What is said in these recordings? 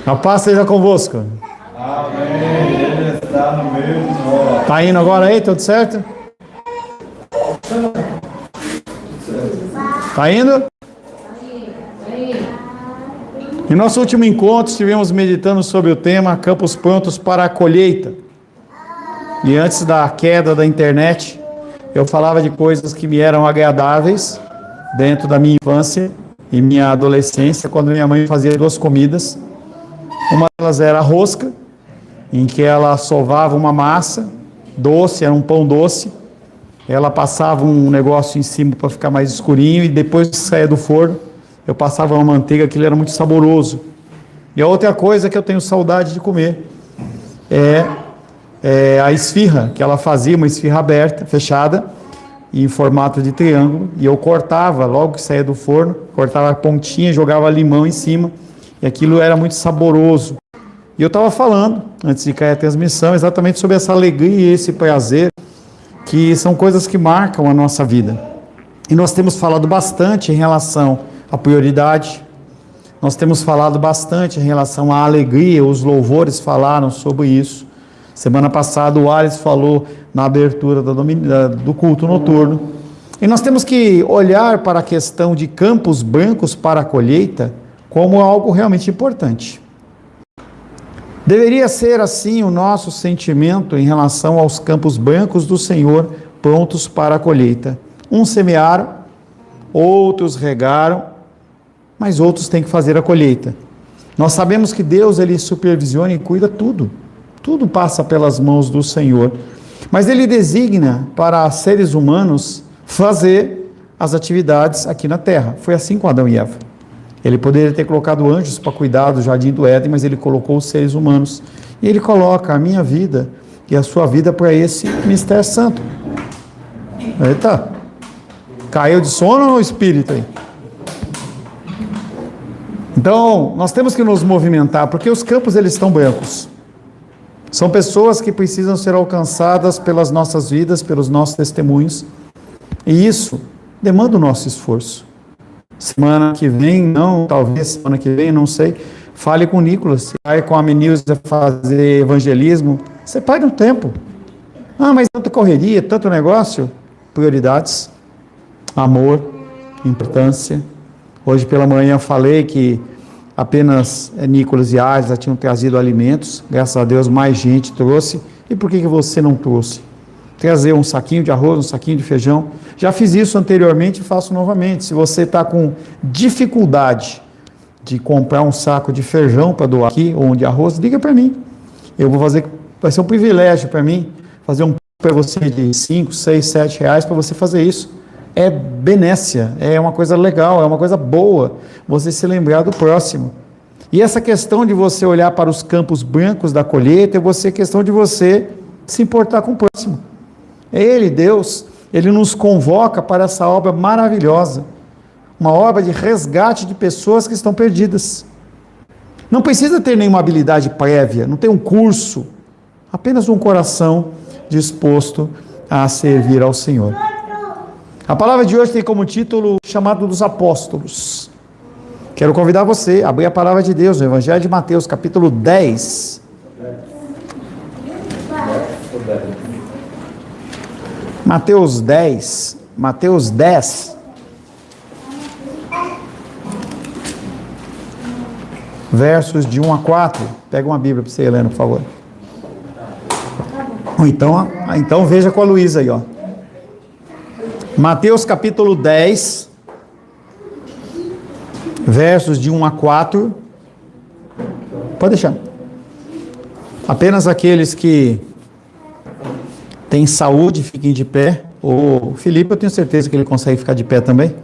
A paz seja convosco. Amém. Ele está no meio de nós. Tá indo agora aí, tudo certo? Tá indo? Em nosso último encontro, estivemos meditando sobre o tema Campos Prontos para a Colheita. E antes da queda da internet, eu falava de coisas que me eram agradáveis dentro da minha infância e minha adolescência, quando minha mãe fazia duas comidas. Uma delas era a rosca, em que ela sovava uma massa doce, era um pão doce. Ela passava um negócio em cima para ficar mais escurinho e depois que saía do forno, eu passava uma manteiga, aquilo era muito saboroso. E a outra coisa que eu tenho saudade de comer é a esfirra, que ela fazia, uma esfirra aberta, fechada, em formato de triângulo, e eu cortava, logo que saía do forno, cortava a pontinha, jogava limão em cima, e aquilo era muito saboroso. E eu estava falando, antes de cair a transmissão, exatamente sobre essa alegria e esse prazer, que são coisas que marcam a nossa vida. E nós temos falado bastante em relação à prioridade, nós temos falado bastante em relação à alegria, os louvores falaram sobre isso. Semana passada o Ares falou na abertura do culto noturno. E nós temos que olhar para a questão de campos brancos para a colheita como algo realmente importante. Deveria ser assim o nosso sentimento em relação aos campos brancos do Senhor prontos para a colheita. Uns semearam, outros regaram, mas outros têm que fazer a colheita. Nós sabemos que Deus, Ele supervisiona e cuida tudo. Tudo passa pelas mãos do Senhor. Mas Ele designa para seres humanos fazer as atividades aqui na terra. Foi assim com Adão e Eva. Ele poderia ter colocado anjos para cuidar do jardim do Éden, mas Ele colocou os seres humanos. E Ele coloca a minha vida e a sua vida para esse mistério santo. Eita! Caiu de sono no espírito aí? Então, nós temos que nos movimentar, porque os campos eles estão brancos. São pessoas que precisam ser alcançadas pelas nossas vidas, pelos nossos testemunhos. E isso demanda o nosso esforço. Semana que vem, não, talvez semana que vem, não sei. Fale com o Nicolas, vai com a Menilza fazer evangelismo. Você perde um tempo. Ah, mas tanta correria, tanto negócio. Prioridades, amor, importância. Hoje pela manhã eu falei que apenas Nicolas e Aisla tinham trazido alimentos, graças a Deus mais gente trouxe. E por que você não trouxe? Trazer um saquinho de arroz, um saquinho de feijão. Já fiz isso anteriormente e faço novamente. Se você está com dificuldade de comprar um saco de feijão para doar aqui, ou um de arroz, liga para mim. Eu vou fazer, vai ser um privilégio para mim, fazer um para você de 5, 6, 7 reais para você fazer isso. É benécia, é uma coisa legal, é uma coisa boa, você se lembrar do próximo. E essa questão de você olhar para os campos brancos da colheita, é questão de você se importar com o próximo. Ele, Deus, Ele nos convoca para essa obra maravilhosa, uma obra de resgate de pessoas que estão perdidas. Não precisa ter nenhuma habilidade prévia, não tem um curso, apenas um coração disposto a servir ao Senhor. A palavra de hoje tem como título chamado dos apóstolos. Quero convidar você a abrir a palavra de Deus no Evangelho de Mateus, capítulo 10. Mateus 10, Mateus 10, versos de 1 a 4. Pega uma Bíblia para você, Helena, por favor. Então veja com a Luísa aí, ó. Mateus capítulo 10, versos de 1 a 4. Pode deixar. Apenas aqueles que têm saúde fiquem de pé. O Felipe, eu tenho certeza que ele consegue ficar de pé também.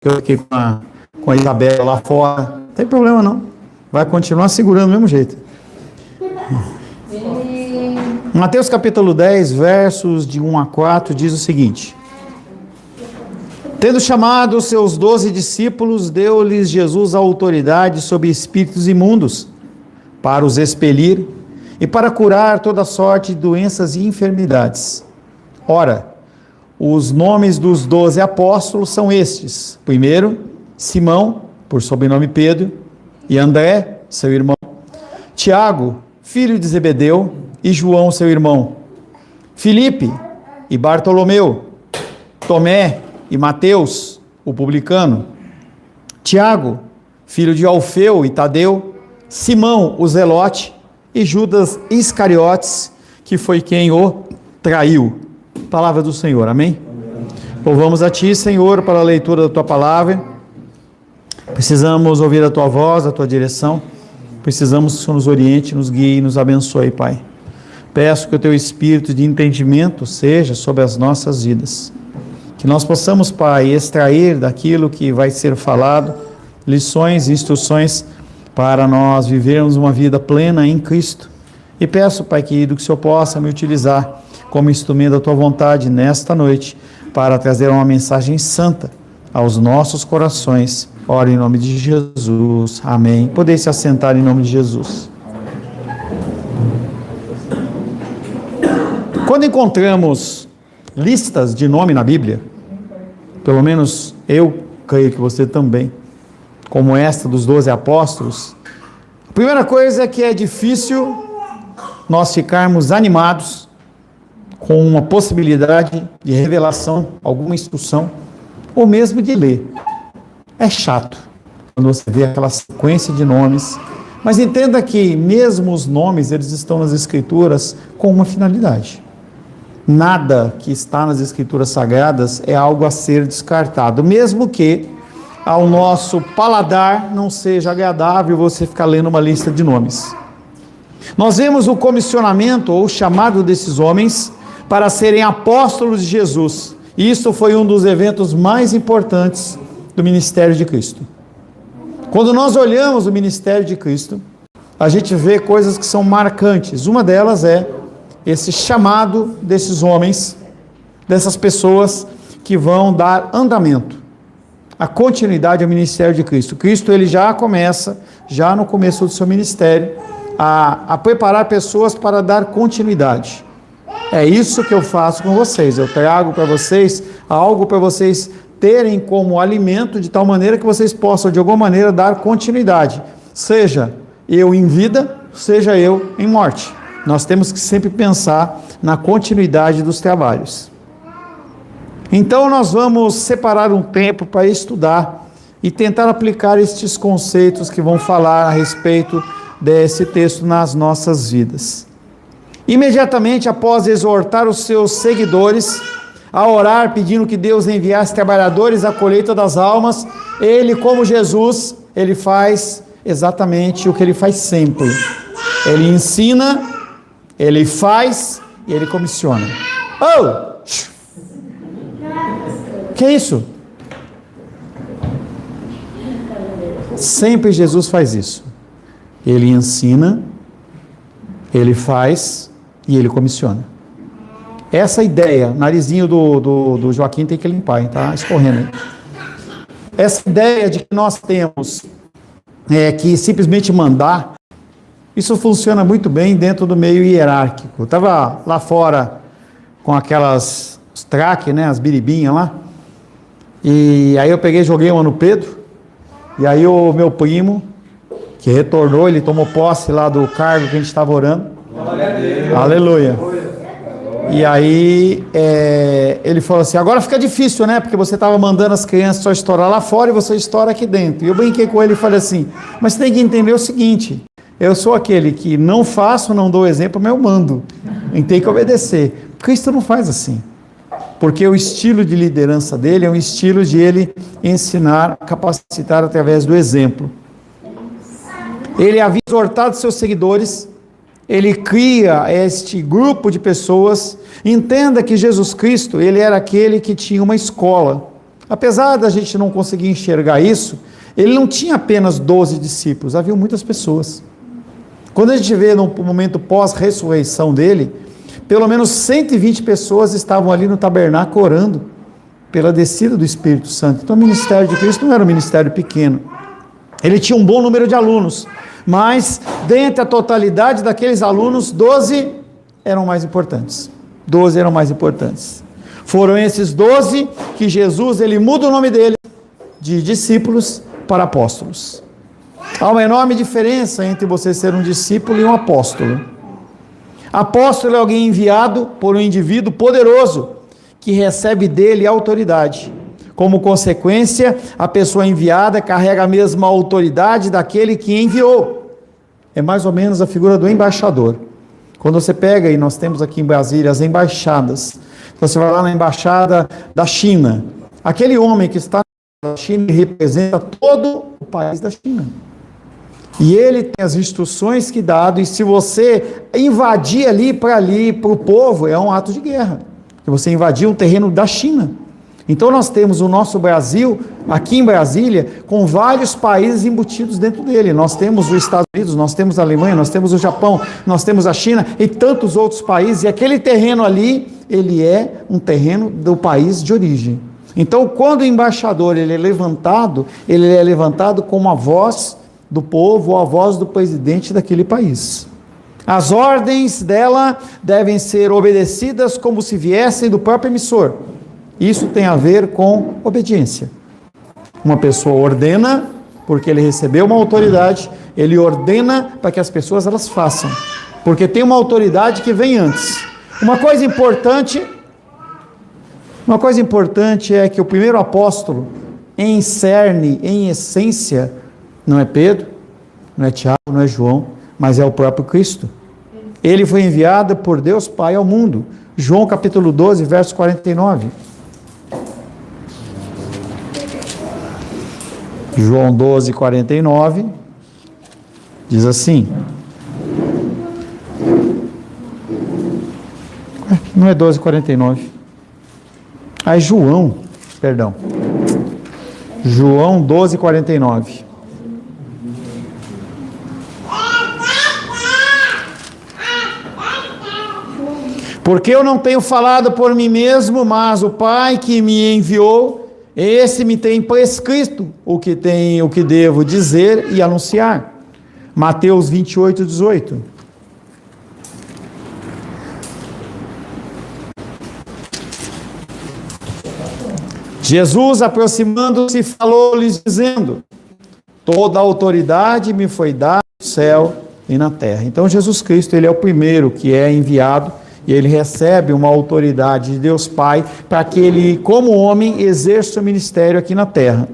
Eu fiquei com a Isabela lá fora. Não tem problema não. Vai continuar segurando do mesmo jeito. Mateus capítulo 10, versos de 1 a 4, diz o seguinte: Tendo chamado os seus 12 discípulos, deu-lhes Jesus a autoridade sobre espíritos imundos, para os expelir e para curar toda sorte de doenças e enfermidades. Ora, os nomes dos 12 apóstolos são estes: primeiro, Simão, por sobrenome Pedro, e André, seu irmão, Tiago, filho de Zebedeu, e João, seu irmão, Filipe e Bartolomeu, Tomé e Mateus, o publicano, Tiago, filho de Alfeu e Tadeu, Simão, o zelote, e Judas Iscariotes, que foi quem o traiu. Palavra do Senhor, amém? Louvamos a Ti, Senhor, para a leitura da Tua palavra. Precisamos ouvir a Tua voz, a Tua direção. Precisamos que o Senhor nos oriente, nos guie e nos abençoe, Pai. Peço que o Teu Espírito de entendimento seja sobre as nossas vidas. Que nós possamos, Pai, extrair daquilo que vai ser falado, lições e instruções para nós vivermos uma vida plena em Cristo. E peço, Pai querido, que o Senhor possa me utilizar como instrumento da Tua vontade nesta noite, para trazer uma mensagem santa aos nossos corações. Ora em nome de Jesus. Amém. Podem se assentar em nome de Jesus. Quando encontramos listas de nome na Bíblia, pelo menos eu creio que você também, como esta dos 12 apóstolos, a primeira coisa é que é difícil nós ficarmos animados com uma possibilidade de revelação, alguma instrução, ou mesmo de ler. É chato quando você vê aquela sequência de nomes, mas entenda que mesmo os nomes, eles estão nas Escrituras com uma finalidade. Nada que está nas Escrituras Sagradas é algo a ser descartado, mesmo que ao nosso paladar não seja agradável você ficar lendo uma lista de nomes. Nós vemos o comissionamento ou o chamado desses homens para serem apóstolos de Jesus. E isso foi um dos eventos mais importantes do ministério de Cristo. Quando nós olhamos o ministério de Cristo, a gente vê coisas que são marcantes. Uma delas é esse chamado desses homens, dessas pessoas que vão dar andamento, a continuidade ao ministério de Cristo. Cristo, ele já começa, já no começo do seu ministério, a preparar pessoas para dar continuidade. É isso que eu faço com vocês. Eu trago para vocês algo para vocês terem como alimento, de tal maneira que vocês possam, de alguma maneira, dar continuidade. Seja eu em vida, seja eu em morte. Nós temos que sempre pensar na continuidade dos trabalhos. Então, nós vamos separar um tempo para estudar e tentar aplicar estes conceitos que vão falar a respeito desse texto nas nossas vidas. Imediatamente após exortar os seus seguidores a orar, pedindo que Deus enviasse trabalhadores à colheita das almas, ele, como Jesus, ele faz exatamente o que ele faz sempre. Ele ensina, ele faz e ele comissiona. Oh! Que é isso? Sempre Jesus faz isso. Ele ensina, ele faz e ele comissiona. Essa ideia, narizinho do Joaquim tem que limpar, hein? Tá escorrendo aí. Essa ideia de que nós temos que simplesmente mandar, isso funciona muito bem dentro do meio hierárquico. Eu estava lá fora com aquelas traque, né, as biribinhas lá, e aí eu peguei e joguei uma no Pedro, e aí o meu primo, que retornou, ele tomou posse lá do cargo que a gente estava orando. Aleluia. E aí ele falou assim: agora fica difícil, né? Porque você estava mandando as crianças só estourar lá fora e você estoura aqui dentro. E eu brinquei com ele e falei assim: mas você tem que entender o seguinte, eu sou aquele que não faço, não dou exemplo, mas eu mando. E tem que obedecer. Cristo não faz assim. Porque o estilo de liderança dele é um estilo de ele ensinar, capacitar através do exemplo. Ele havia exortado seus seguidores, ele cria este grupo de pessoas. Entenda que Jesus Cristo, ele era aquele que tinha uma escola. Apesar da gente não conseguir enxergar isso, ele não tinha apenas 12 discípulos, havia muitas pessoas. Quando a gente vê no momento pós-ressurreição dele, pelo menos 120 pessoas estavam ali no tabernáculo orando pela descida do Espírito Santo. Então o ministério de Cristo não era um ministério pequeno. Ele tinha um bom número de alunos, mas dentre a totalidade daqueles alunos, 12 eram mais importantes. 12 eram mais importantes. Foram esses 12 que Jesus, ele muda o nome deles de discípulos para apóstolos. Há uma enorme diferença entre você ser um discípulo e um apóstolo. Apóstolo é alguém enviado por um indivíduo poderoso, que recebe dele autoridade. Como consequência, a pessoa enviada carrega a mesma autoridade daquele que enviou. É mais ou menos a figura do embaixador. Quando você pega, e nós temos aqui em Brasília as embaixadas, você vai lá na embaixada da China, aquele homem que está na China representa todo o país da China. E ele tem as instruções que dado, e se você invadir ali, para o povo, é um ato de guerra. Que você invadiu um terreno da China. Então nós temos o nosso Brasil, aqui em Brasília, com vários países embutidos dentro dele. Nós temos os Estados Unidos, nós temos a Alemanha, nós temos o Japão, nós temos a China e tantos outros países. E aquele terreno ali, ele é um terreno do país de origem. Então quando o embaixador ele é levantado como a voz do povo ou a voz do presidente daquele país. As ordens dela devem ser obedecidas como se viessem do próprio emissor. Isso tem a ver com obediência. Uma pessoa ordena, porque ele recebeu uma autoridade, ele ordena para que as pessoas elas façam, porque tem uma autoridade que vem antes. Uma coisa importante é que o primeiro apóstolo, em cerne, em essência, não é Pedro, não é Tiago, não é João, mas é o próprio Cristo. Ele foi enviado por Deus Pai ao mundo. João capítulo 12, verso 49. João 12, 49, diz assim, não é 12, 49, é João 12, 49, porque eu não tenho falado por mim mesmo, mas o Pai que me enviou, esse me tem prescrito o que devo dizer e anunciar. Mateus 28, 18. Jesus, aproximando-se, falou-lhes, dizendo: toda a autoridade me foi dada no céu e na terra. Então Jesus Cristo, ele é o primeiro que é enviado, e ele recebe uma autoridade de Deus Pai para que ele, como homem, exerça o ministério aqui na terra.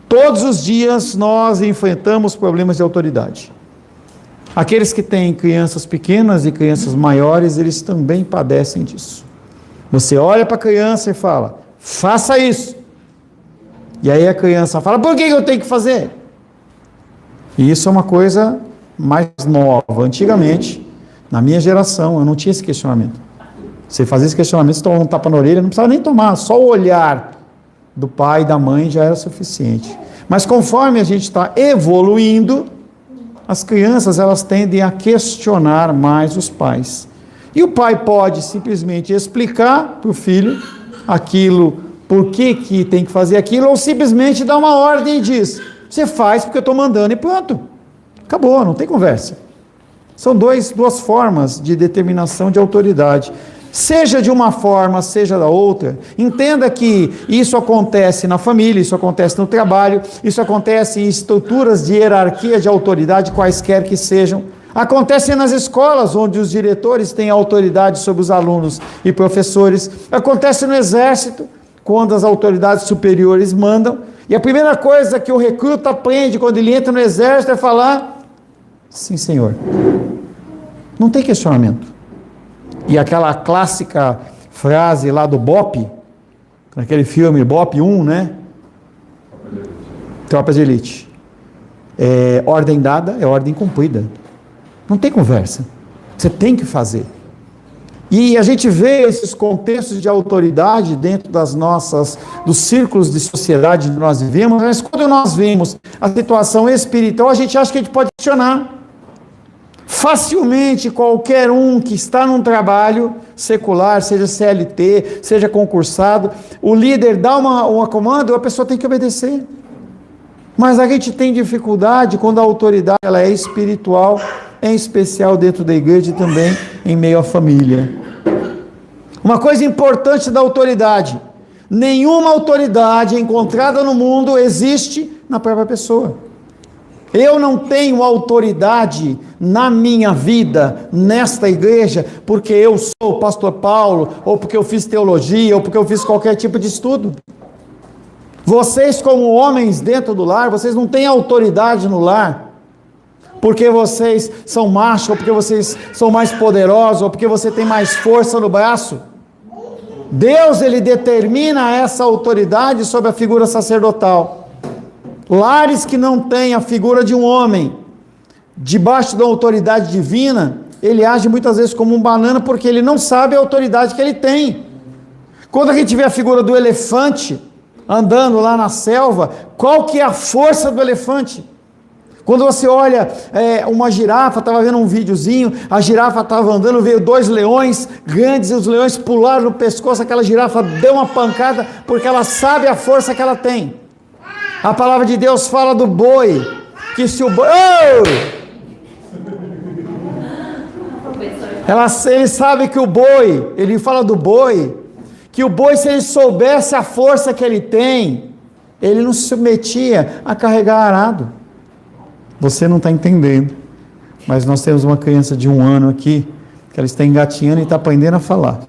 Todos os dias nós enfrentamos problemas de autoridade. Aqueles que têm crianças pequenas e crianças maiores, eles também padecem disso. Você olha para a criança e fala, faça isso. E aí a criança fala, por que eu tenho que fazer? E isso é uma coisa mais nova. Antigamente, na minha geração, eu não tinha esse questionamento. Você fazia esse questionamento, você tomava um tapa na orelha, não precisava nem tomar, só o olhar do pai e da mãe já era suficiente. Mas conforme a gente está evoluindo, as crianças elas tendem a questionar mais os pais. E o pai pode simplesmente explicar para o filho aquilo, por que tem que fazer aquilo, ou simplesmente dar uma ordem e diz, você faz porque eu estou mandando e pronto. Acabou, não tem conversa. São duas formas de determinação de autoridade. Seja de uma forma, seja da outra. Entenda que isso acontece na família, isso acontece no trabalho, isso acontece em estruturas de hierarquia de autoridade, quaisquer que sejam. Acontece nas escolas, onde os diretores têm autoridade sobre os alunos e professores. Acontece no exército, quando as autoridades superiores mandam. E a primeira coisa que o recruta aprende quando ele entra no exército é falar, sim, senhor. Não tem questionamento. E aquela clássica frase lá do BOP, naquele filme BOP 1, né? Tropas de Elite. Ordem dada é ordem cumprida. Não tem conversa. Você tem que fazer. E a gente vê esses contextos de autoridade dentro dos círculos de sociedade que nós vivemos, mas quando nós vemos a situação espiritual, a gente acha que a gente pode questionar. Facilmente qualquer um que está num trabalho secular, seja CLT, seja concursado, o líder dá uma comando, a pessoa tem que obedecer. Mas a gente tem dificuldade quando a autoridade ela é espiritual, em especial dentro da igreja e também em meio à família. Uma coisa importante da autoridade: nenhuma autoridade encontrada no mundo existe na própria pessoa. Eu não tenho autoridade na minha vida, nesta igreja, porque eu sou o pastor Paulo, ou porque eu fiz teologia, ou porque eu fiz qualquer tipo de estudo. Vocês, como homens dentro do lar, vocês não têm autoridade no lar, porque vocês são machos, ou porque vocês são mais poderosos, ou porque você tem mais força no braço. Deus, Ele determina essa autoridade sobre a figura sacerdotal. Lares que não têm a figura de um homem, debaixo da autoridade divina, ele age muitas vezes como um banana, porque ele não sabe a autoridade que ele tem. Quando a gente vê a figura do elefante, andando lá na selva, qual que é a força do elefante? Quando você olha uma girafa, estava vendo um videozinho, a girafa estava andando, veio 2 leões grandes, e os leões pularam no pescoço, aquela girafa deu uma pancada, porque ela sabe a força que ela tem. A palavra de Deus fala do boi, que se o boi... Ele sabe que o boi, ele fala do boi, que o boi, se ele soubesse a força que ele tem, ele não se submetia a carregar arado. Você não está entendendo, mas nós temos uma criança de 1 ano aqui, que ela está engatinhando e está aprendendo a falar.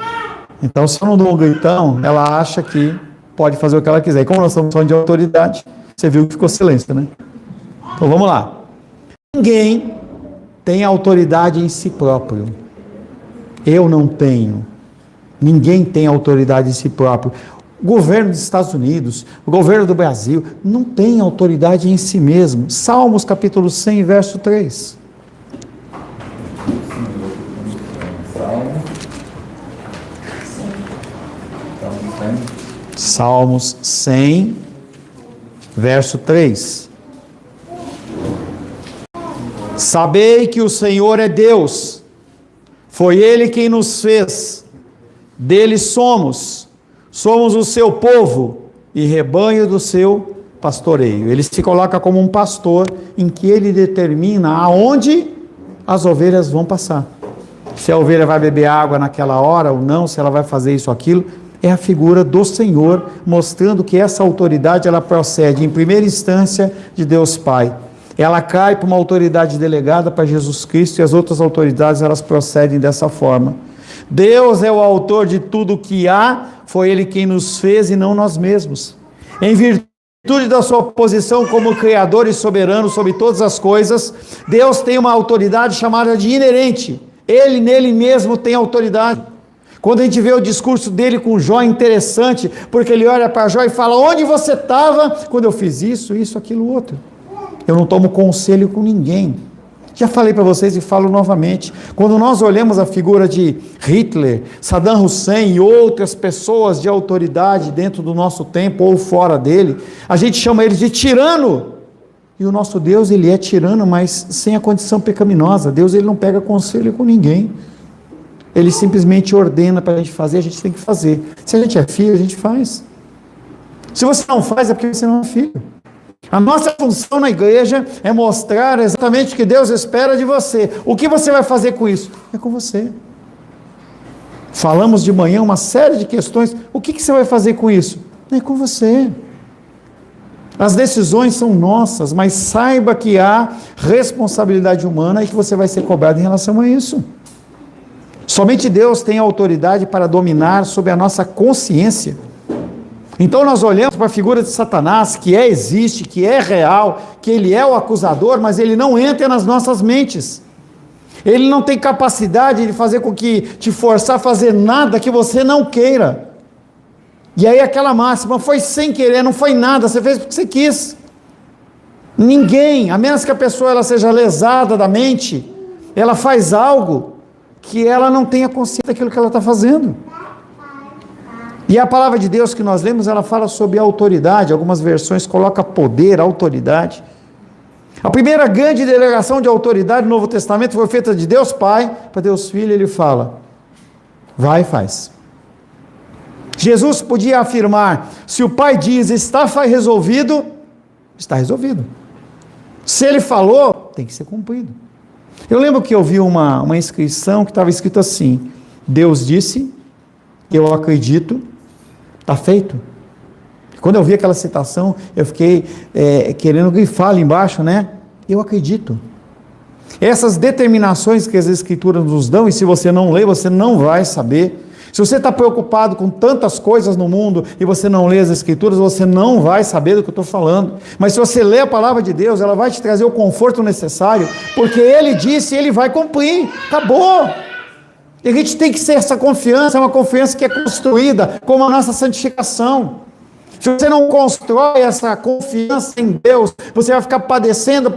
Então, se eu não dou um gritão, ela acha que pode fazer o que ela quiser. E como nós estamos falando de autoridade, você viu que ficou silêncio, né? Então vamos lá. Ninguém tem autoridade em si próprio. Eu não tenho. Ninguém tem autoridade em si próprio. O governo dos Estados Unidos, o governo do Brasil, não tem autoridade em si mesmo. Salmos capítulo 100, verso 3. Salmos 100, verso 3. Sabei que o Senhor é Deus, foi Ele quem nos fez, dele somos o seu povo e rebanho do seu pastoreio. Ele se coloca como um pastor em que ele determina aonde as ovelhas vão passar. Se a ovelha vai beber água naquela hora ou não, se ela vai fazer isso ou aquilo, é a figura do Senhor, mostrando que essa autoridade, ela procede em primeira instância de Deus Pai. Ela cai para uma autoridade delegada para Jesus Cristo, e as outras autoridades, elas procedem dessa forma. Deus é o autor de tudo que há, foi Ele quem nos fez e não nós mesmos. Em virtude da sua posição como Criador e soberano sobre todas as coisas, Deus tem uma autoridade chamada de inerente. Ele nele mesmo tem autoridade. Quando a gente vê o discurso dele com Jó, é interessante, porque ele olha para Jó e fala: onde você estava quando eu fiz isso, isso, aquilo, outro? Eu não tomo conselho com ninguém. Já falei para vocês e falo novamente, quando nós olhamos a figura de Hitler, Saddam Hussein e outras pessoas de autoridade dentro do nosso tempo ou fora dele, a gente chama eles de tirano. E o nosso Deus, ele é tirano, mas sem a condição pecaminosa. Deus, ele não pega conselho com ninguém. Ele simplesmente ordena para a gente fazer, a gente tem que fazer. Se a gente é filho, a gente faz. Se você não faz, é porque você não é filho. A nossa função na igreja é mostrar exatamente o que Deus espera de você. O que você vai fazer com isso? É com você. Falamos de manhã uma série de questões. O que você vai fazer com isso? É com você. As decisões são nossas, mas saiba que há responsabilidade humana e que você vai ser cobrado em relação a isso. Somente Deus tem autoridade para dominar sobre a nossa consciência. Então nós olhamos para a figura de Satanás, que existe, que é real, que ele é o acusador, mas ele não entra nas nossas mentes. Ele não tem capacidade de fazer com que te forçar a fazer nada que você não queira. E aí aquela máxima, foi sem querer, não foi nada, você fez porque você quis. Ninguém, a menos que a pessoa ela seja lesada da mente, ela faz algo que ela não tenha consciência daquilo que ela está fazendo. E a palavra de Deus que nós lemos, ela fala sobre autoridade, algumas versões colocam poder, autoridade. A primeira grande delegação de autoridade no Novo Testamento foi feita de Deus Pai para Deus Filho, ele fala: vai e faz. Jesus podia afirmar, se o Pai diz, está resolvido, está resolvido. Se ele falou, tem que ser cumprido. Eu lembro que eu vi uma inscrição que estava escrito assim: Deus disse, eu acredito, está feito. Quando eu vi aquela citação, eu fiquei querendo grifar ali embaixo, né? Eu acredito. Essas determinações que as Escrituras nos dão, e se você não lê, você não vai saber. Se você está preocupado com tantas coisas no mundo e você não lê as Escrituras, você não vai saber do que eu estou falando. Mas se você lê a palavra de Deus, ela vai te trazer o conforto necessário, porque Ele disse e Ele vai cumprir. Acabou! E a gente tem que ter essa confiança, é uma confiança que é construída como a nossa santificação. Se você não constrói essa confiança em Deus, você vai ficar padecendo,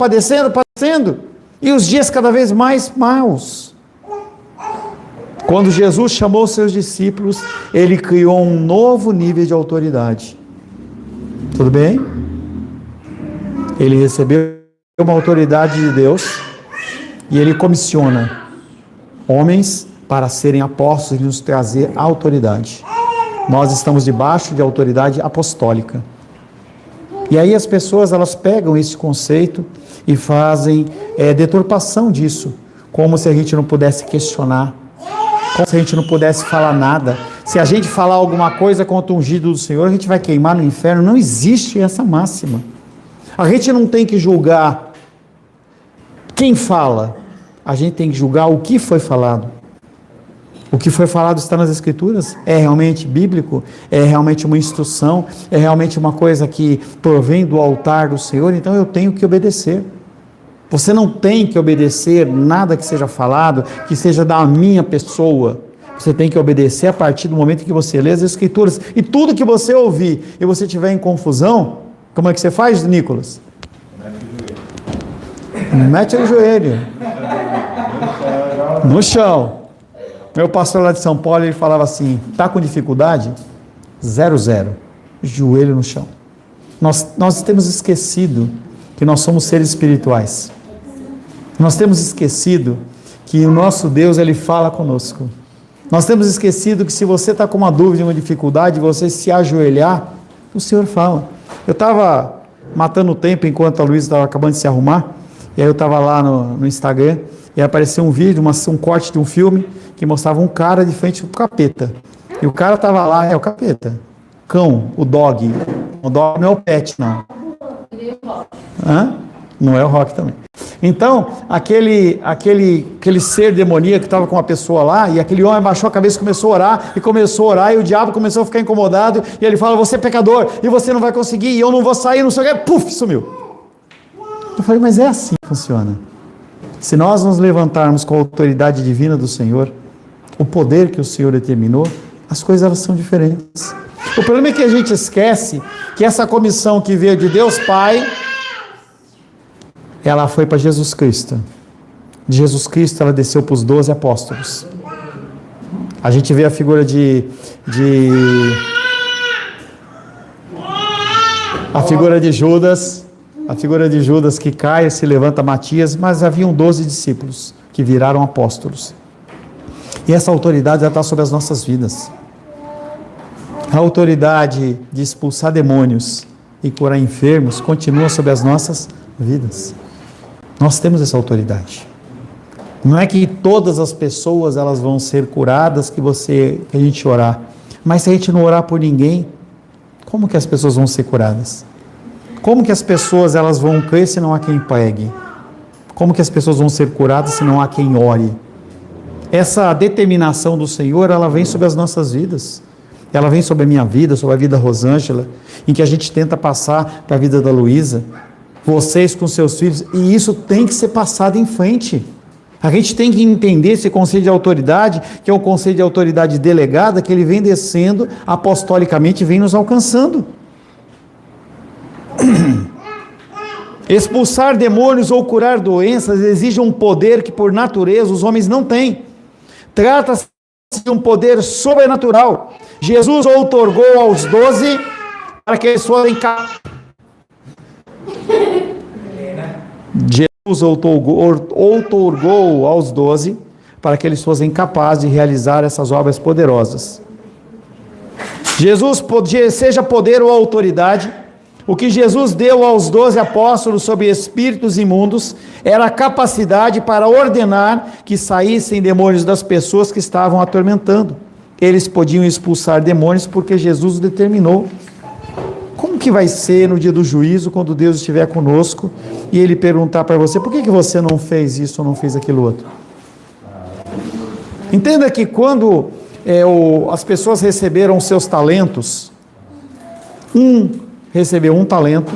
e os dias cada vez mais maus. Quando Jesus chamou os seus discípulos, Ele criou um novo nível de autoridade. Tudo bem? Ele recebeu uma autoridade de Deus, e Ele comissiona homens para serem apóstolos e nos trazer autoridade. Nós estamos debaixo de autoridade apostólica. E aí as pessoas, elas pegam esse conceito e fazem deturpação disso, como se a gente não pudesse questionar, como se a gente não pudesse falar nada. Se a gente falar alguma coisa contra o ungido do Senhor, a gente vai queimar no inferno. Não existe essa máxima. A gente não tem que julgar quem fala, a gente tem que julgar o que foi falado. O que foi falado está nas Escrituras? É realmente bíblico? É realmente uma instrução? É realmente uma coisa que provém do altar do Senhor? Então eu tenho que obedecer. Você não tem que obedecer nada que seja falado, que seja da minha pessoa. Você tem que obedecer a partir do momento que você lê as Escrituras. E tudo que você ouvir e você tiver em confusão, como é que você faz, Nicolas? Mete o joelho no chão. Meu pastor lá de São Paulo, ele falava assim: está com dificuldade? 0-0, joelho no chão. Nós temos esquecido que nós somos seres espirituais. Nós temos esquecido que o nosso Deus, Ele fala conosco. Nós temos esquecido que se você está com uma dúvida, uma dificuldade, você se ajoelhar, o Senhor fala. Eu estava matando o tempo enquanto a Luísa estava acabando de se arrumar, e aí eu estava lá no Instagram, e apareceu um vídeo, um corte de um filme, que mostrava um cara de frente pro capeta. E o cara estava lá, é o capeta. Cão, o dog. O dog não é o pet, não. Hã? Não é o Rock também. Então, aquele ser demoníaco que estava com uma pessoa lá, e aquele homem abaixou a cabeça e começou a orar, e o diabo começou a ficar incomodado, e ele fala: você é pecador, e você não vai conseguir, e eu não vou sair, não sei o que, puf, sumiu. Eu falei: mas é assim que funciona. Se nós nos levantarmos com a autoridade divina do Senhor, o poder que o Senhor determinou, as coisas elas são diferentes. O problema é que a gente esquece que essa comissão que veio de Deus Pai, ela foi para Jesus Cristo. De Jesus Cristo ela desceu para os 12 apóstolos. A gente vê a figura a figura de Judas que cai, se levanta Matias, mas haviam 12 discípulos que viraram apóstolos. E essa autoridade já está sobre as nossas vidas. A autoridade de expulsar demônios e curar enfermos continua sobre as nossas vidas. Nós temos essa autoridade. Não é que todas as pessoas elas vão ser curadas que a gente orar. Mas se a gente não orar por ninguém, como que as pessoas vão ser curadas? Como que as pessoas elas vão crer se não há quem pregue? Como que as pessoas vão ser curadas se não há quem ore? Essa determinação do Senhor, ela vem sobre as nossas vidas. Ela vem sobre a minha vida, sobre a vida da Rosângela, em que a gente tenta passar para a vida da Luísa, vocês com seus filhos, e isso tem que ser passado em frente. A gente tem que entender esse conceito de autoridade, que é um conceito de autoridade delegada, que ele vem descendo apostolicamente e vem nos alcançando. Expulsar demônios ou curar doenças exige um poder que por natureza os homens não têm. Trata-se de um poder sobrenatural. Jesus outorgou aos 12 para que eles fossem Jesus outorgou aos 12 para que eles fossem capazes de realizar essas obras poderosas. Jesus, seja poder ou autoridade, o que Jesus deu aos 12 apóstolos sobre espíritos imundos era a capacidade para ordenar que saíssem demônios das pessoas que estavam atormentando. Eles podiam expulsar demônios porque Jesus o determinou. Como que vai ser no dia do juízo, quando Deus estiver conosco e Ele perguntar para você, por que você não fez isso ou não fez aquilo outro? Entenda que quando as pessoas receberam seus talentos, um recebeu 1 talento,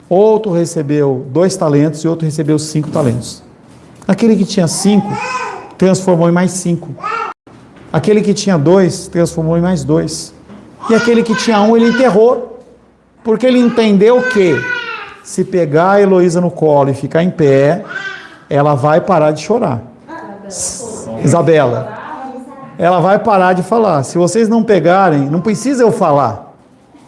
outro recebeu 2 talentos e outro recebeu 5 talentos. Aquele que tinha 5, transformou em mais 5. Aquele que tinha 2, transformou em mais 2. E aquele que tinha 1, ele enterrou. Porque ele entendeu que, se pegar a Heloísa no colo e ficar em pé, ela vai parar de chorar. Isabela, ela vai parar de falar. Se vocês não pegarem, não precisa eu falar.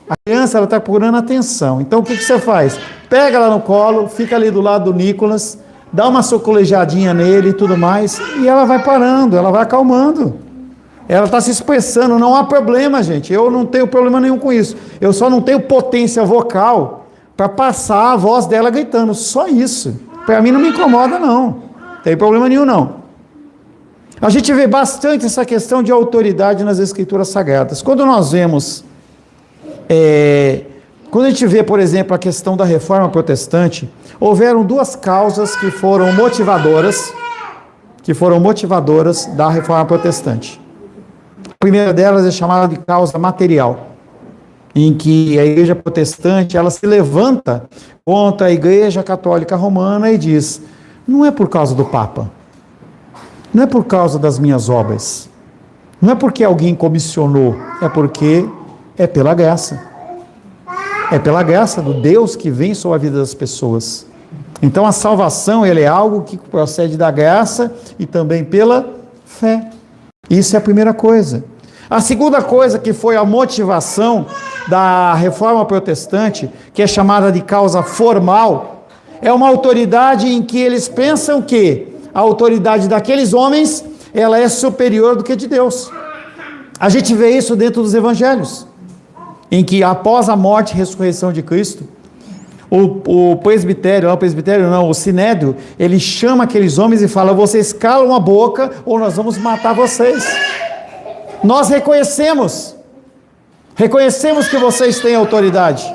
A criança está procurando atenção. Então o que você faz? Pega ela no colo, fica ali do lado do Nicolas, dá uma socolejadinha nele e tudo mais, e ela vai parando, ela vai acalmando. Ela está se expressando, não há problema, gente. Eu não tenho problema nenhum com isso. Eu só não tenho potência vocal para passar a voz dela gritando. Só isso. Para mim não me incomoda, não. Não tem problema nenhum, não. A gente vê bastante essa questão de autoridade nas Escrituras Sagradas. Quando nós vemos, quando a gente vê, por exemplo, a questão da Reforma Protestante, houveram 2 causas que foram motivadoras da Reforma Protestante. A primeira delas é chamada de causa material, em que a Igreja Protestante ela se levanta contra a Igreja Católica Romana e diz: não é por causa do Papa, não é por causa das minhas obras, não é porque alguém comissionou, é porque é pela graça. É pela graça do Deus que vem sobre a vida das pessoas. Então a salvação ela é algo que procede da graça e também pela fé. Isso é a primeira coisa. A segunda coisa que foi a motivação da Reforma Protestante, que é chamada de causa formal, é uma autoridade em que eles pensam que a autoridade daqueles homens, ela é superior do que de Deus. A gente vê isso dentro dos evangelhos, em que após a morte e ressurreição de Cristo, o Sinédrio, ele chama aqueles homens e fala: vocês calam a boca ou nós vamos matar vocês. Nós reconhecemos que vocês têm autoridade,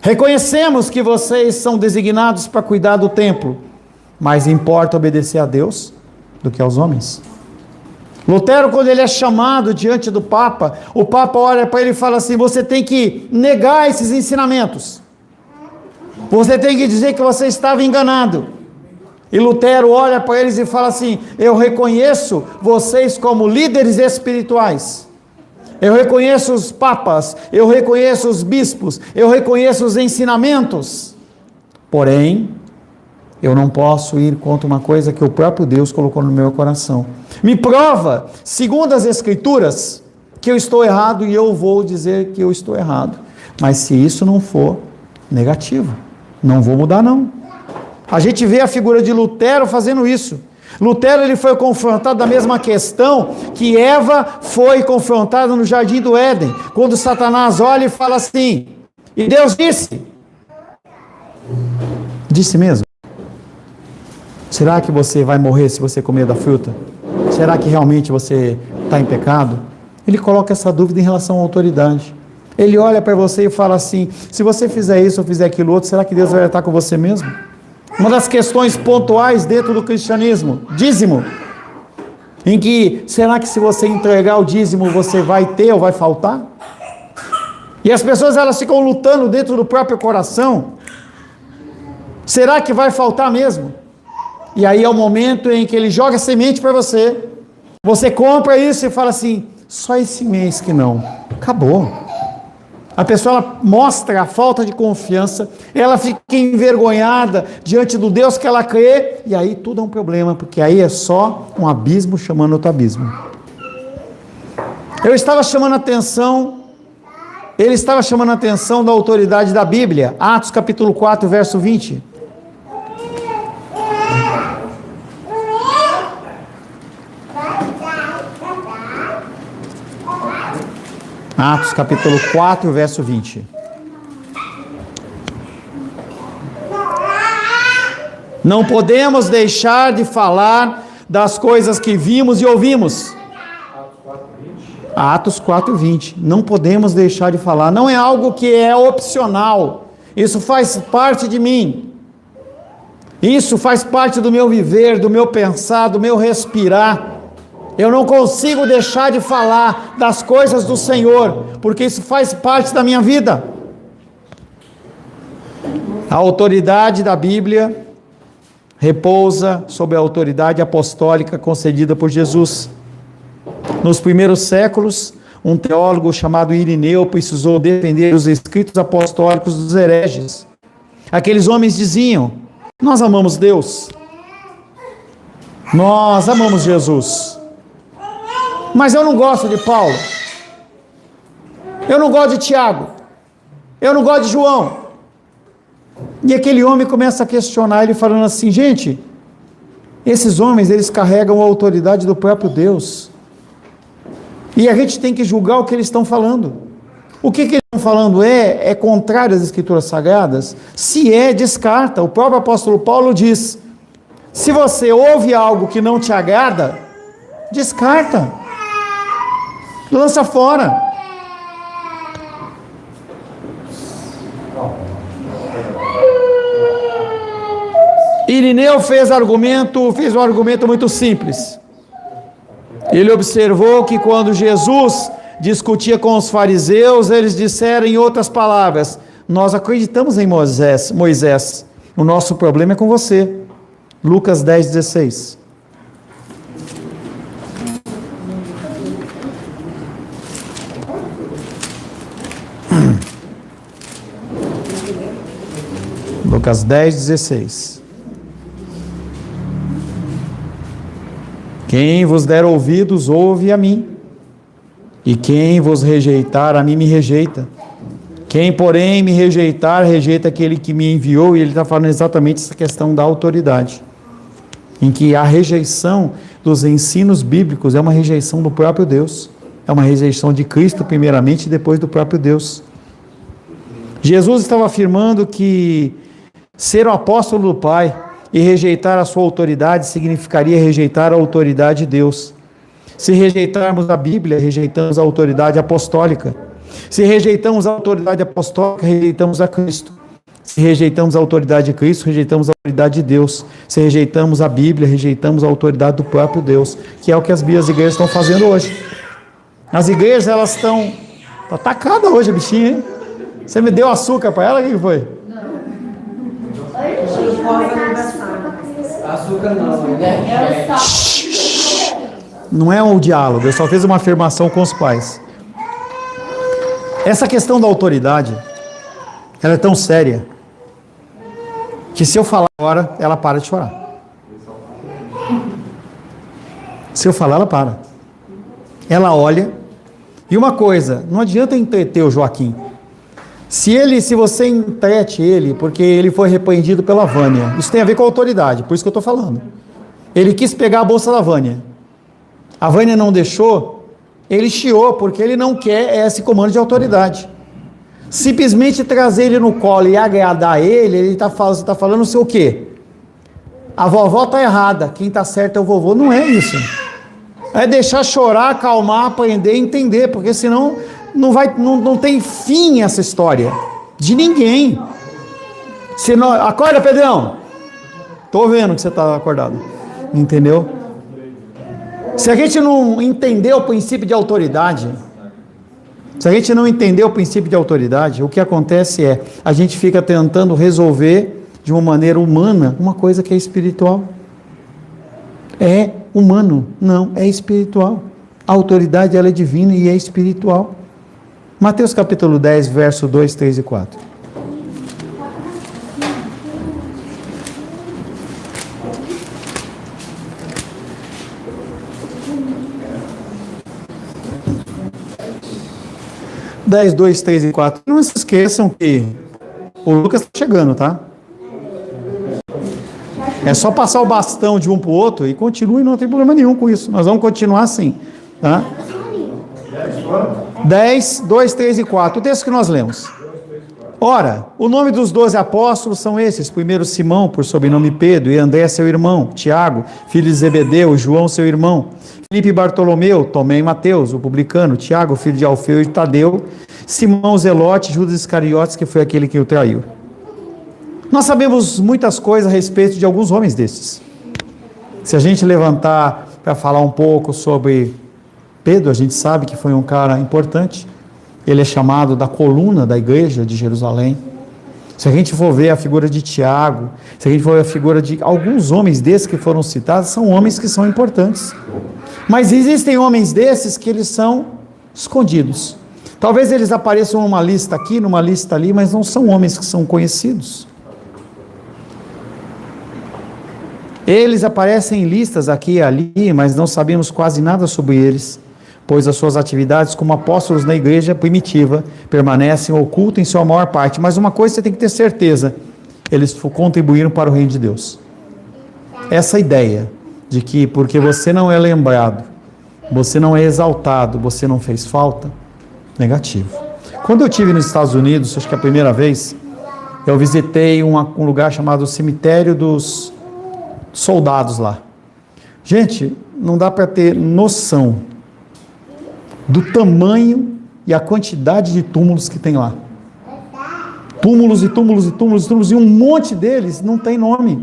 reconhecemos que vocês são designados para cuidar do templo, mas importa obedecer a Deus do que aos homens. Lutero, quando ele é chamado diante do Papa, o Papa olha para ele e fala assim: você tem que negar esses ensinamentos, você tem que dizer que você estava enganado. E Lutero olha para eles e fala assim: eu reconheço vocês como líderes espirituais, eu reconheço os papas, eu reconheço os bispos, eu reconheço os ensinamentos, porém eu não posso ir contra uma coisa que o próprio Deus colocou no meu coração. Me prova, segundo as Escrituras, que eu estou errado, e eu vou dizer que eu estou errado. Mas se isso não for negativo, não vou mudar, não. A gente vê a figura de Lutero fazendo isso. Lutero, ele foi confrontado da mesma questão que Eva foi confrontada no Jardim do Éden, quando Satanás olha e fala assim: e Deus disse mesmo? Será que você vai morrer se você comer da fruta? Será que realmente você está em pecado? Ele coloca essa dúvida em relação à autoridade. Ele olha para você e fala assim: se você fizer isso ou fizer aquilo outro, será que Deus vai estar com você mesmo? Uma das questões pontuais dentro do cristianismo, dízimo, em que, será que se você entregar o dízimo, você vai ter ou vai faltar? E as pessoas, elas ficam lutando dentro do próprio coração. Será que vai faltar mesmo? E aí é o momento em que ele joga semente para você, você compra isso e fala assim: só esse mês que não, acabou. A pessoa ela mostra a falta de confiança, ela fica envergonhada diante do Deus que ela crê, e aí tudo é um problema, porque aí é só um abismo chamando outro abismo. Ele estava chamando a atenção da autoridade da Bíblia, Atos capítulo 4, verso 20. Atos capítulo 4, verso 20. Não podemos deixar de falar das coisas que vimos e ouvimos. Atos 4:20. Não podemos deixar de falar. Não é algo que é opcional. Isso faz parte de mim. Isso faz parte do meu viver, do meu pensar, do meu respirar. Eu não consigo deixar de falar das coisas do Senhor, porque isso faz parte da minha vida. A autoridade da Bíblia repousa sobre a autoridade apostólica concedida por Jesus. Nos primeiros séculos, um teólogo chamado Irineu precisou defender os escritos apostólicos dos hereges. Aqueles homens diziam: nós amamos Deus, nós amamos Jesus, mas eu não gosto de Paulo, eu não gosto de Tiago, eu não gosto de João. E aquele homem começa a questionar ele, falando assim: gente, esses homens, eles carregam a autoridade do próprio Deus, e a gente tem que julgar o que eles estão falando. O que eles estão falando é contrário às Escrituras Sagradas? Se é, descarta. O próprio apóstolo Paulo diz: se você ouve algo que não te agrada, descarta, lança fora. Irineu fez um argumento muito simples. Ele observou que quando Jesus discutia com os fariseus, eles disseram em outras palavras: nós acreditamos em Moisés, o nosso problema é com você. Lucas 10:16. Lucas 10:16. Quem vos der ouvidos, ouve a mim, e quem vos rejeitar, a mim me rejeita. Quem, porém, me rejeitar, rejeita aquele que me enviou. E ele está falando exatamente essa questão da autoridade, em que a rejeição dos ensinos bíblicos é uma rejeição do próprio Deus, é uma rejeição de Cristo primeiramente e depois do próprio Deus. Jesus estava afirmando que ser o apóstolo do Pai e rejeitar a sua autoridade significaria rejeitar a autoridade de Deus. Se rejeitarmos a Bíblia, rejeitamos a autoridade apostólica. Se rejeitamos a autoridade apostólica, rejeitamos a Cristo. Se rejeitamos a autoridade de Cristo, rejeitamos a autoridade de Deus. Se rejeitamos a Bíblia, rejeitamos a autoridade do próprio Deus, que é o que as igrejas estão fazendo hoje. As igrejas, elas estão atacadas hoje, a bichinha, hein? Você me deu açúcar para ela? O que foi? Açúcar não, né? Não é um diálogo, eu só fiz uma afirmação com os pais. Essa questão da autoridade, ela é tão séria, que se eu falar agora, ela para de chorar. Se eu falar, ela para. Ela olha, e uma coisa, não adianta entreter o Joaquim. Se você entrete ele, porque ele foi repreendido pela Vânia, isso tem a ver com a autoridade, por isso que eu estou falando. Ele quis pegar a bolsa da Vânia, a Vânia não deixou, ele chiou, porque ele não quer esse comando de autoridade. Simplesmente trazer ele no colo e agradar ele está falando o seu o quê? A vovó está errada, quem está certo é o vovô. Não é isso. É deixar chorar, acalmar, aprender e entender, porque senão não tem fim essa história de ninguém. Senão, acorda, Pedrão. Estou vendo que você está acordado. Entendeu? Se a gente não entender o princípio de autoridade, o que acontece é, a gente fica tentando resolver de uma maneira humana uma coisa que é espiritual. É humano, não, é espiritual. A autoridade, ela é divina e é espiritual. Mateus capítulo 10, verso 2, 3 e 4. Dez, 2, 3 e 4. Não se esqueçam que o Lucas está chegando, tá? É só passar o bastão de um para o outro e continue, não tem problema nenhum com isso. Nós vamos continuar assim, tá? 10, 2, 3 e 4. O texto que nós lemos. Ora, o nome dos 12 apóstolos são esses: primeiro Simão, por sobrenome Pedro, e André seu irmão, Tiago, filho de Zebedeu, João seu irmão, Filipe e Bartolomeu, Tomé e Mateus, o publicano, Tiago, filho de Alfeu e Tadeu, Simão Zelote, Judas Iscariotes, que foi aquele que o traiu. Nós sabemos muitas coisas a respeito de alguns homens desses. Se a gente levantar para falar um pouco sobre Pedro, a gente sabe que foi um cara importante. Ele é chamado da coluna da igreja de Jerusalém. Se a gente for ver a figura de Tiago, se a gente for ver a figura de alguns homens desses que foram citados, são homens que são importantes. Mas existem homens desses que eles são escondidos. Talvez eles apareçam numa lista aqui, numa lista ali, mas não são homens que são conhecidos. Eles aparecem em listas aqui e ali, mas não sabemos quase nada sobre eles, pois as suas atividades como apóstolos na igreja primitiva permanecem ocultas em sua maior parte. Mas uma coisa você tem que ter certeza: eles contribuíram para o reino de Deus. Essa ideia de que porque você não é lembrado, você não é exaltado, você não fez falta, negativo. Quando eu estive nos Estados Unidos, acho que a primeira vez, eu visitei um lugar chamado Cemitério dos Soldados lá. Gente, não dá para ter noção do tamanho e a quantidade de túmulos que tem lá. Túmulos e túmulos e túmulos e túmulos, e um monte deles não tem nome,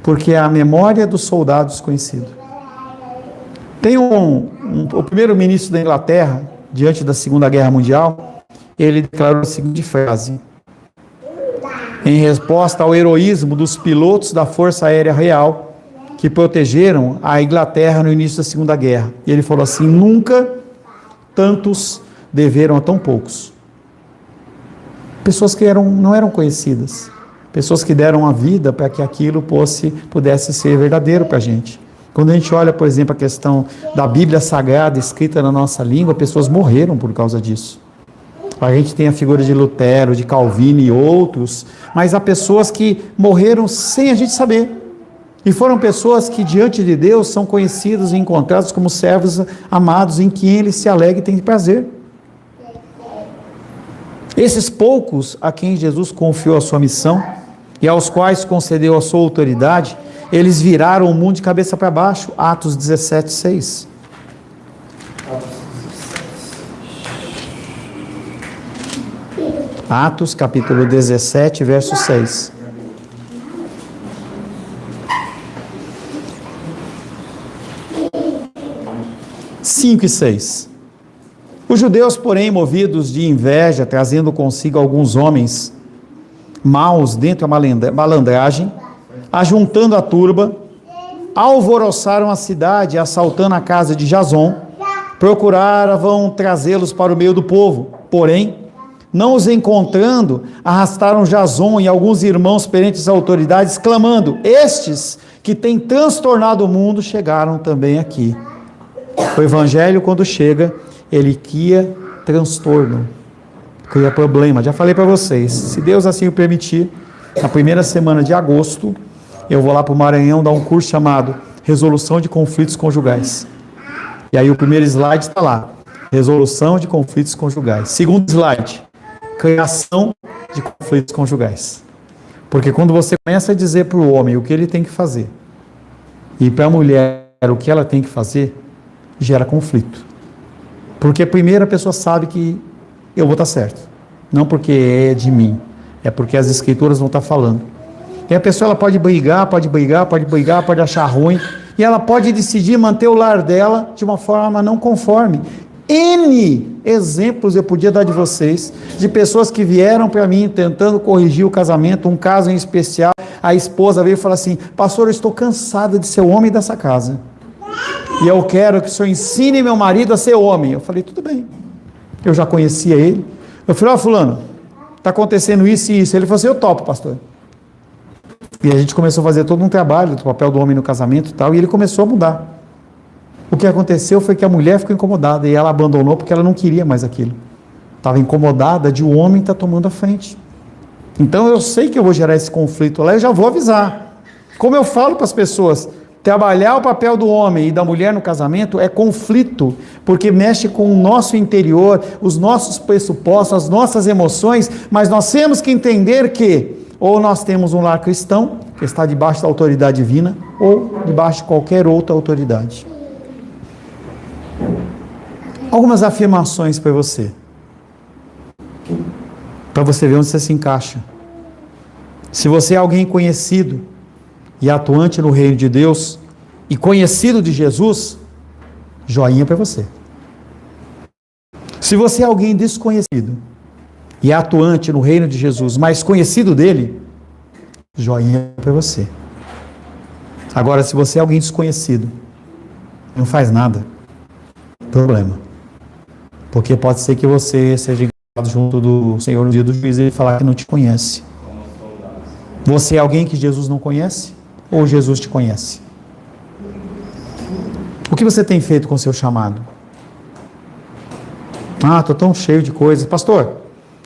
porque é a memória do soldado desconhecido. Tem o primeiro-ministro da Inglaterra, diante da Segunda Guerra Mundial, ele declarou a seguinte frase, em resposta ao heroísmo dos pilotos da Força Aérea Real, que protegeram a Inglaterra no início da Segunda Guerra. E ele falou assim: nunca tantos deveram a tão poucos. Pessoas que não eram conhecidas, pessoas que deram a vida para que aquilo pudesse ser verdadeiro para a gente. Quando a gente olha, por exemplo, a questão da Bíblia Sagrada escrita na nossa língua, pessoas morreram por causa disso. A gente tem a figura de Lutero, de Calvino e outros, mas há pessoas que morreram sem a gente saber. E foram pessoas que diante de Deus são conhecidos e encontrados como servos amados, em quem Ele se alegra e tem prazer. Esses poucos a quem Jesus confiou a sua missão e aos quais concedeu a sua autoridade, eles viraram o mundo de cabeça para baixo. Atos 17, 6. Atos capítulo 17, verso 6. Cinco e 6. Os judeus, porém, movidos de inveja, trazendo consigo alguns homens maus dentro da malandragem, ajuntando a turba, alvoroçaram a cidade, assaltando a casa de Jason, procuravam trazê-los para o meio do povo. Porém, não os encontrando, arrastaram Jason e alguns irmãos perante as autoridades, clamando: estes que têm transtornado o mundo chegaram também aqui. O evangelho, quando chega, ele cria transtorno, cria problema. Já falei para vocês, se Deus assim o permitir, na primeira semana de agosto, eu vou lá para o Maranhão dar um curso chamado Resolução de Conflitos Conjugais. E aí o primeiro slide está lá, Resolução de Conflitos Conjugais. Segundo slide, Criação de Conflitos Conjugais. Porque quando você começa a dizer para o homem o que ele tem que fazer, e para a mulher o que ela tem que fazer, gera conflito. Porque primeiro a pessoa sabe que eu vou estar certo, não porque é de mim, é porque as escrituras vão estar falando. E a pessoa ela pode brigar, pode achar ruim, e ela pode decidir manter o lar dela de uma forma não conforme. N exemplos eu podia dar de vocês, de pessoas que vieram para mim tentando corrigir o casamento, um caso em especial, a esposa veio e falou assim: pastor, eu estou cansada de ser o homem dessa casa, e eu quero que o senhor ensine meu marido a ser homem. Eu falei: tudo bem. Eu já conhecia ele. Eu falei: ó, fulano, está acontecendo isso e isso. Ele falou assim: eu topo, pastor. E a gente começou a fazer todo um trabalho do papel do homem no casamento e tal, e ele começou a mudar. O que aconteceu foi que a mulher ficou incomodada, e ela abandonou porque ela não queria mais aquilo. Estava incomodada de o homem estar tomando a frente. Então eu sei que eu vou gerar esse conflito lá, eu já vou avisar. Como eu falo para as pessoas, Trabalhar o papel do homem e da mulher no casamento é conflito, porque mexe com o nosso interior, os nossos pressupostos, as nossas emoções, mas nós temos que entender que ou nós temos um lar cristão, que está debaixo da autoridade divina, ou debaixo de qualquer outra autoridade. Algumas afirmações para você ver onde você se encaixa. Se você é alguém conhecido e atuante no reino de Deus e conhecido de Jesus, joinha para você. Se você é alguém desconhecido e atuante no reino de Jesus, mas conhecido dele, joinha para você. Agora, se você é alguém desconhecido, não faz nada, problema. Porque pode ser que você seja encontrado junto do Senhor no dia do juízo e ele falar que não te conhece. Você é alguém que Jesus não conhece? Ou Jesus te conhece? O que você tem feito com o seu chamado? Estou tão cheio de coisas. Pastor,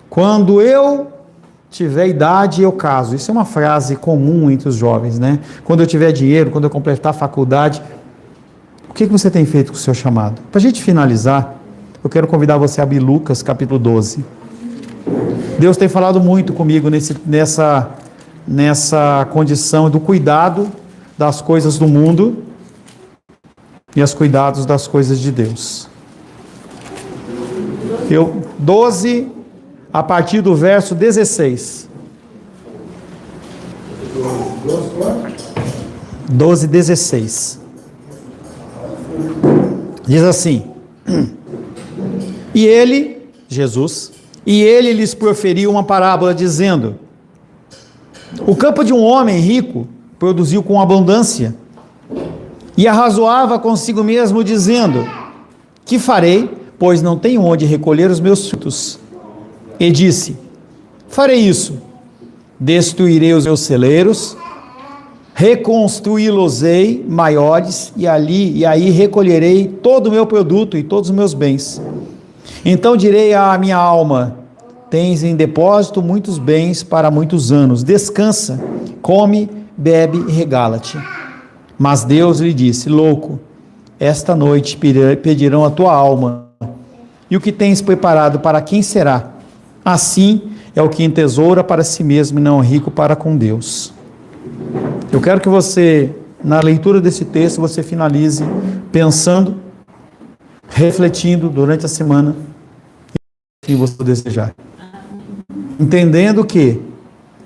quando eu tiver idade, eu caso. Isso é uma frase comum entre os jovens, né? Quando eu tiver dinheiro, quando eu completar a faculdade. O que você tem feito com o seu chamado? Para a gente finalizar, eu quero convidar você a abrir Lucas capítulo 12. Deus tem falado muito comigo nessa condição do cuidado das coisas do mundo e os cuidados das coisas de Deus. 12, a partir do verso 16. 12, 16. Diz assim: E ele, Jesus, lhes proferiu uma parábola, dizendo: O campo de um homem rico produziu com abundância, e arrazoava consigo mesmo, dizendo: Que farei, pois não tenho onde recolher os meus frutos? E disse: Farei isso, destruirei os meus celeiros, reconstruí-los-ei maiores, e aí recolherei todo o meu produto e todos os meus bens. Então direi à minha alma: Tens em depósito muitos bens para muitos anos, descansa, come, bebe e regala-te. Mas Deus lhe disse: Louco, esta noite pedirão a tua alma, e o que tens preparado para quem será? Assim é o que entesoura para si mesmo e não é rico para com Deus. Eu quero que você, na leitura desse texto, você finalize pensando, refletindo durante a semana o que você desejar. Entendendo que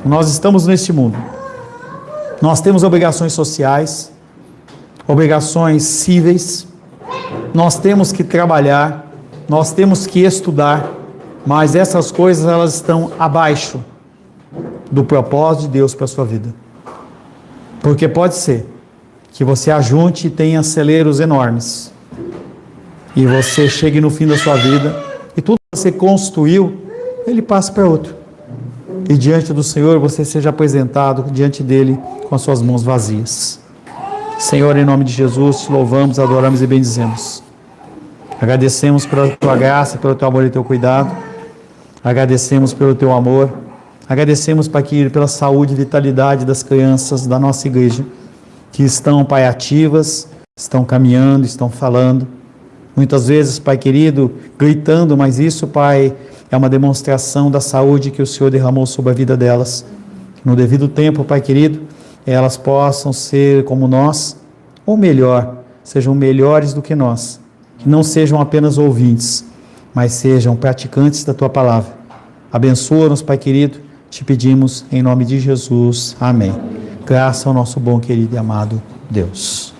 nós estamos neste mundo, nós temos obrigações sociais, obrigações cíveis, nós temos que trabalhar, nós temos que estudar, mas essas coisas elas estão abaixo do propósito de Deus para a sua vida. Porque pode ser que você ajunte e tenha celeiros enormes, e você chegue no fim da sua vida, e tudo que você construiu, ele passa para outro. E diante do Senhor você seja apresentado diante dele com as suas mãos vazias. Senhor, em nome de Jesus, te louvamos, adoramos e bendizemos. Agradecemos pela tua graça, pelo teu amor e teu cuidado. Agradecemos pelo teu amor. Agradecemos, Pai querido, pela saúde e vitalidade das crianças da nossa igreja, que estão, Pai, ativas, estão caminhando, estão falando. Muitas vezes, Pai querido, gritando, mas isso, Pai, é uma demonstração da saúde que o Senhor derramou sobre a vida delas. No devido tempo, Pai querido, elas possam ser como nós, ou melhor, sejam melhores do que nós. Que não sejam apenas ouvintes, mas sejam praticantes da Tua palavra. Abençoa-nos, Pai querido, te pedimos em nome de Jesus. Amém. Graças ao nosso bom, querido e amado Deus.